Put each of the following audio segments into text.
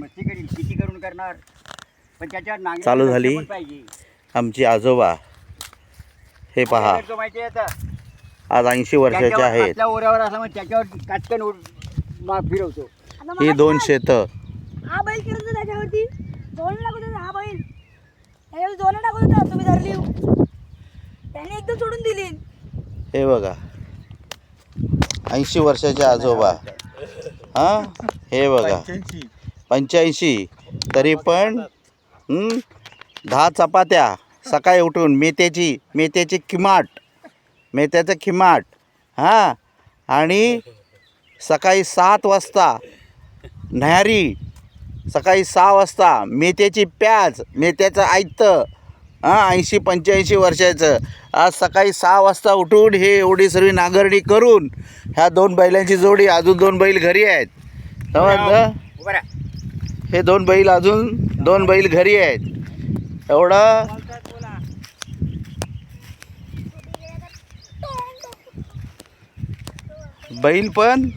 मस्ती करील, किती करून करणार, पण त्याच्यावर नांगराला चालू झाली पण पाहिजे. आमची आजोबा. हे पहा, तो माहिती आहे आता आज 80 वर्षाचे त्याच्यावर आहेत. आपल्या ओऱ्यावर असला मग त्याच्यावर काटकन फिरवतो. ही 2 शेतं. हा बैल केलं होतं त्याच्यावरती दोन टाकत होता. हा बैल त्याच्यावर दोन टाकत होता. तुम्ही धरली त्याने एकदम सोडून दिली. हे बघा 80 वर्षाचे आजोबा. हा हे बघा 85. तरी पण 10 चपात्या सकाळी उठून मेथ्याची मेथ्याचं खिमाट. हां, आणि सकाळी 7 वाजता न्याहारी, सकाळी 6 वाजता मेथ्याची प्याज, मेथ्याचं आयतं. 80-85 वर्षाचं आज सकाळी 6 वाजता उठून हे एवढी सर्व नांगरणी करून ह्या 2 बैलांची जोडी, अजून 2 बैल घरी आहेत. समजलं? उभा राहा. हे 2 बैल, अजून 2 बैल घरी आहेत. एवढं बैल पण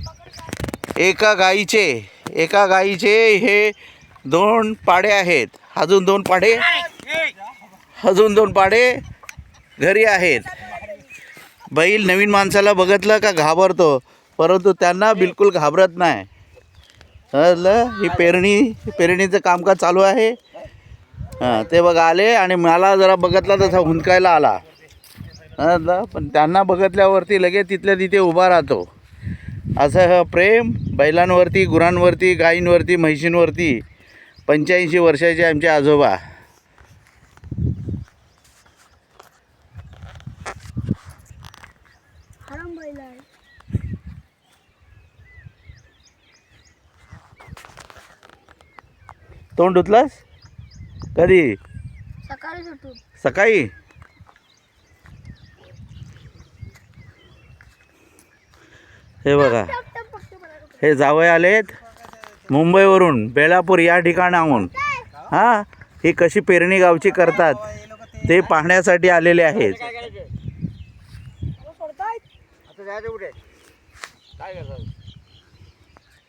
एका गाईचे हे 2 पाडे आहेत. अजून 2 पाडे घरी आहेत. बैल नवीन माणसाला बघितलं का घाबरतो, परंतु त्यांना बिलकुल घाबरत नाही. समजलं? ही पेरणीचं कामकाज चालू आहे. ते बघा आले आणि मला जरा बघितला तसा हुंदकायला आला. समजलं? पण त्यांना बघितल्यावरती लगेच तिथल्या तिथे उभा राहतो. असं प्रेम बैलांवरती, गुरांवरती, गायींवरती, म्हशींवरती. 85 वर्षाचे आमचे आजोबा. हराम बैल आहे. तोंड धुतलास कधी? सकाळी सुटून सकाळी. हे बघा हे जावई आलेत मुंबईवरून, बेलापूर या ठिकाणाहून. हां, ही कशी पेरणी गावची करतात ते पाहण्यासाठी आलेले आहेत. सोडतायत. आता जायचं कुठे? काय करतात?